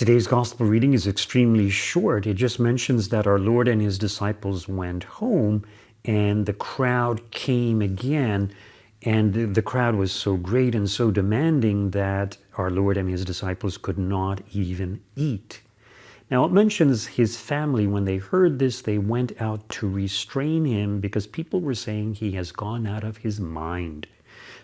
Today's gospel reading is extremely short. It just mentions that our Lord and his disciples went home and the crowd came again. And the crowd was so great and so demanding that our Lord and his disciples could not even eat. Now it mentions his family. When they heard this, they went out to restrain him because people were saying he has gone out of his mind.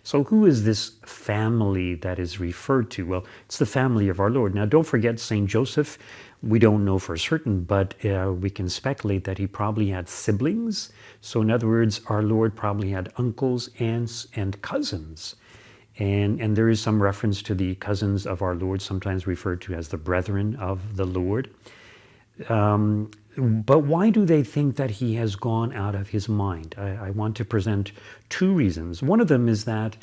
So who is this family that is referred to? Well, it's the family of our Lord. Now, don't forget St. Joseph. We don't know for certain, but we can speculate that he probably had siblings. So in other words, our Lord probably had uncles, aunts, and cousins. And there is some reference to the cousins of our Lord, sometimes referred to as the brethren of the Lord. But why do they think that he has gone out of his mind? I want to present two reasons. One of them is that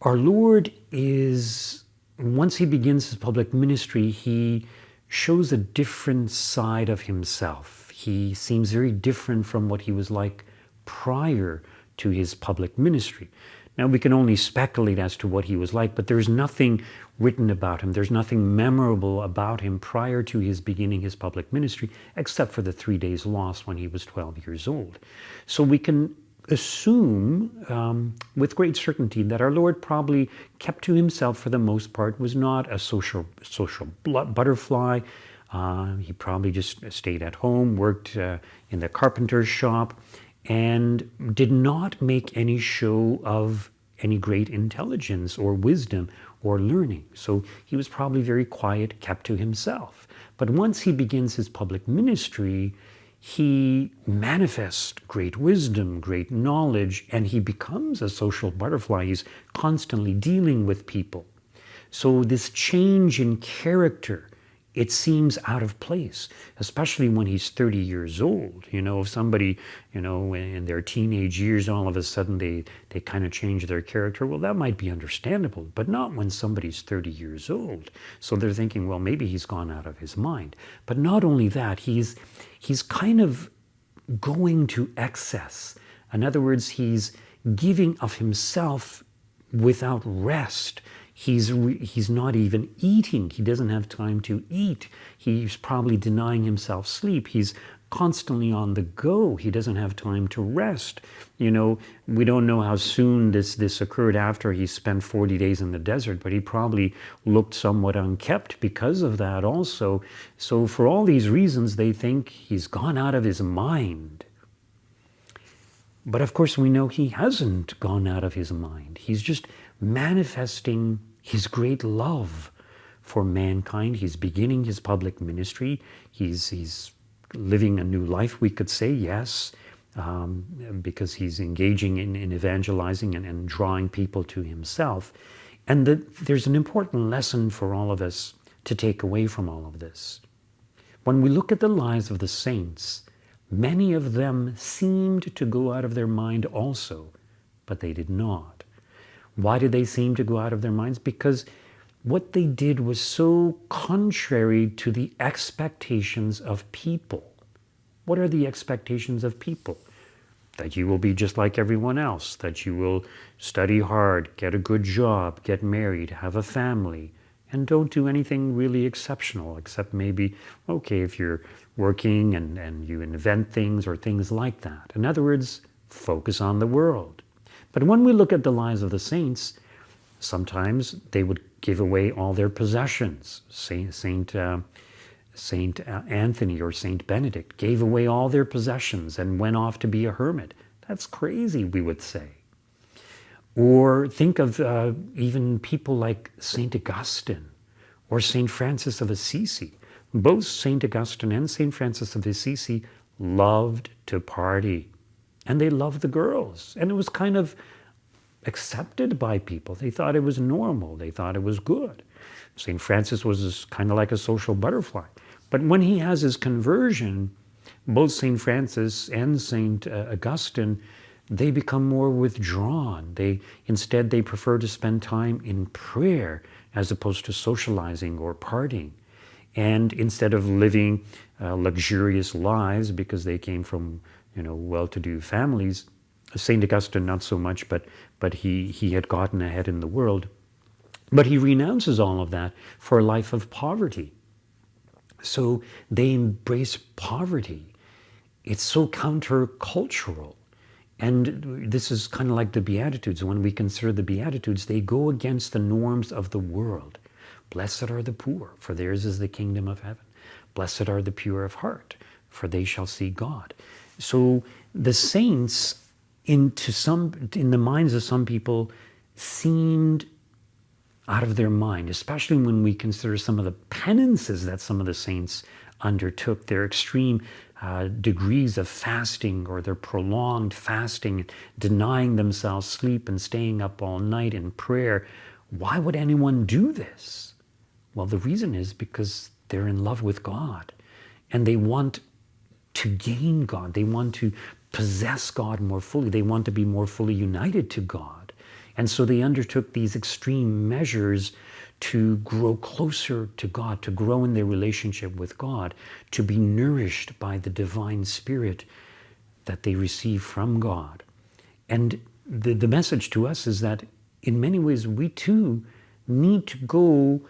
our Lord is, once he begins his public ministry, he shows a different side of himself. He seems very different from what he was like prior to his public ministry. Now, we can only speculate as to what he was like, but there's nothing written about him. There's nothing memorable about him prior to his beginning his public ministry, except for the 3 days lost when he was 12 years old. So we can assume with great certainty that our Lord probably kept to himself for the most part, was not a social butterfly. He probably just stayed at home, worked in the carpenter's shop, and did not make any show of any great intelligence or wisdom or learning. So he was probably very quiet, kept to himself. But once he begins his public ministry, he manifests great wisdom, great knowledge, and he becomes a social butterfly. He's constantly dealing with people. So this change in character, it seems out of place, especially when he's 30 years old. You know, if somebody, you know, in their teenage years, all of a sudden they kind of change their character, well, that might be understandable, but not when somebody's 30 years old. So they're thinking, well, maybe he's gone out of his mind. But not only that, he's kind of going to excess. In other words, he's giving of himself without rest. He's not even eating. He doesn't have time to eat. He's probably denying himself sleep. He's constantly on the go. He doesn't have time to rest. You know, we don't know how soon this occurred after he spent 40 days in the desert, but he probably looked somewhat unkempt because of that also. So for all these reasons, they think he's gone out of his mind. But of course, we know he hasn't gone out of his mind. He's just manifesting his great love for mankind. He's beginning his public ministry. He's living a new life, we could say, yes, because he's engaging in evangelizing and drawing people to himself. And there's an important lesson for all of us to take away from all of this. When we look at the lives of the saints, many of them seemed to go out of their mind also, but they did not. Why did they seem to go out of their minds? Because what they did was so contrary to the expectations of people. What are the expectations of people? That you will be just like everyone else, that you will study hard, get a good job, get married, have a family, and don't do anything really exceptional, except maybe, okay, if you're working and you invent things or things like that. In other words, focus on the world. But when we look at the lives of the saints, sometimes they would give away all their possessions. Saint Anthony or Saint Benedict gave away all their possessions and went off to be a hermit. That's crazy, we would say. Or think of even people like Saint Augustine or Saint Francis of Assisi. Both Saint Augustine and Saint Francis of Assisi loved to party. And they loved the girls. And it was kind of accepted by people. They thought it was normal. They thought it was good. St. Francis was kind of like a social butterfly. But when he has his conversion, both St. Francis and St. Augustine, they become more withdrawn. Instead, they prefer to spend time in prayer as opposed to socializing or partying. And instead of living luxurious lives because they came from well-to-do families, St. Augustine not so much, but he had gotten ahead in the world. But he renounces all of that for a life of poverty. So they embrace poverty. It's so countercultural. And this is kind of like the Beatitudes. When we consider the Beatitudes, they go against the norms of the world. Blessed are the poor, for theirs is the kingdom of heaven. Blessed are the pure of heart, for they shall see God. So the saints, in the minds of some people, seemed out of their mind, especially when we consider some of the penances that some of the saints undertook, their extreme degrees of fasting or their prolonged fasting, denying themselves sleep and staying up all night in prayer. Why would anyone do this? Well, the reason is because they're in love with God and they want to gain God. They want to possess God more fully. They want to be more fully united to God. And so they undertook these extreme measures to grow closer to God, to grow in their relationship with God, to be nourished by the divine Spirit that they receive from God. And the message to us is that in many ways we too need to go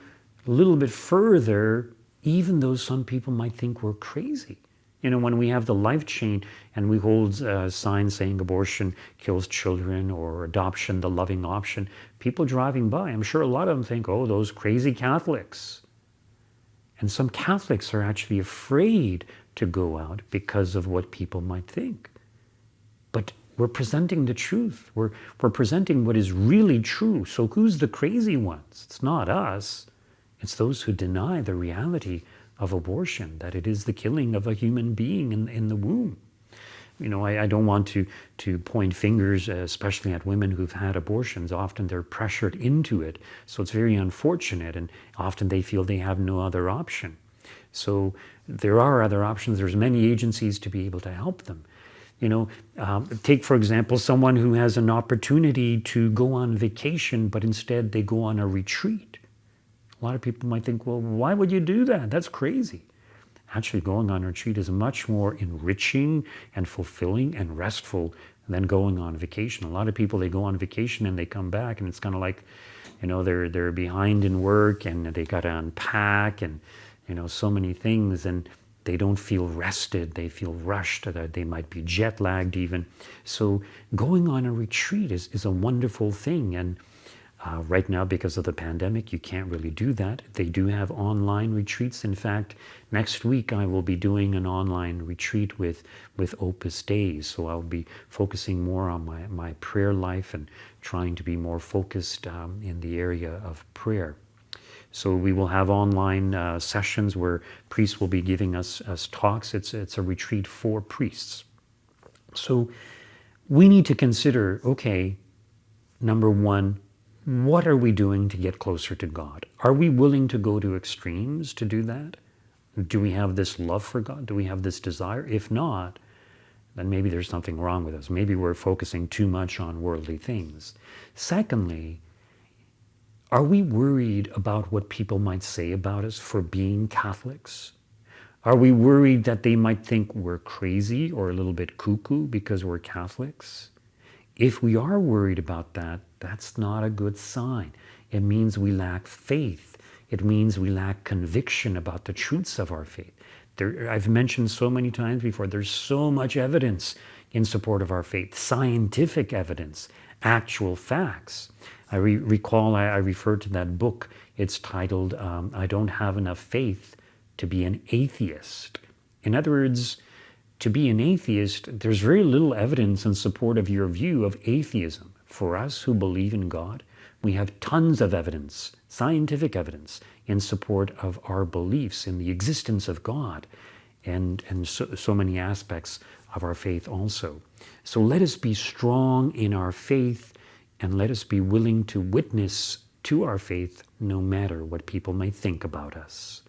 a little bit further, even though some people might think we're crazy. You know, when we have the life chain and we hold signs saying abortion kills children or adoption, the loving option, people driving by, I'm sure a lot of them think, oh, those crazy Catholics. And some Catholics are actually afraid to go out because of what people might think. But we're presenting the truth. We're presenting what is really true. So who's the crazy ones? It's not us. It's those who deny the reality of abortion, that it is the killing of a human being in the womb. You know, I don't want to point fingers, especially at women who've had abortions. Often they're pressured into it. So it's very unfortunate, and often they feel they have no other option. So there are other options. There's many agencies to be able to help them. You know, take, for example, someone who has an opportunity to go on vacation, but instead they go on a retreat. A lot of people might think, well, why would you do that? That's crazy. Actually, going on a retreat is much more enriching and fulfilling and restful than going on vacation. A lot of people, they go on vacation and they come back and it's kind of like, you know, they're behind in work and they got to unpack and, you know, so many things, and they don't feel rested. They feel rushed. They might be jet lagged even. So going on a retreat is a wonderful thing. And right now, because of the pandemic, you can't really do that. They do have online retreats. In fact, next week I will be doing an online retreat with Opus Dei. So I'll be focusing more on my prayer life and trying to be more focused in the area of prayer. So we will have online sessions where priests will be giving us talks. It's a retreat for priests. So we need to consider, okay, number one, what are we doing to get closer to God? Are we willing to go to extremes to do that? Do we have this love for God? Do we have this desire? If not, then maybe there's something wrong with us. Maybe we're focusing too much on worldly things. Secondly, are we worried about what people might say about us for being Catholics? Are we worried that they might think we're crazy or a little bit cuckoo because we're Catholics? If we are worried about that, that's not a good sign. It means we lack faith. It means we lack conviction about the truths of our faith. I've mentioned so many times before, there's so much evidence in support of our faith, scientific evidence, actual facts. I recall I referred to that book. It's titled, I Don't Have Enough Faith to Be an Atheist. In other words, to be an atheist, there's very little evidence in support of your view of atheism. For us who believe in God, we have tons of evidence, scientific evidence, in support of our beliefs in the existence of God and so many aspects of our faith also. So let us be strong in our faith and let us be willing to witness to our faith no matter what people may think about us.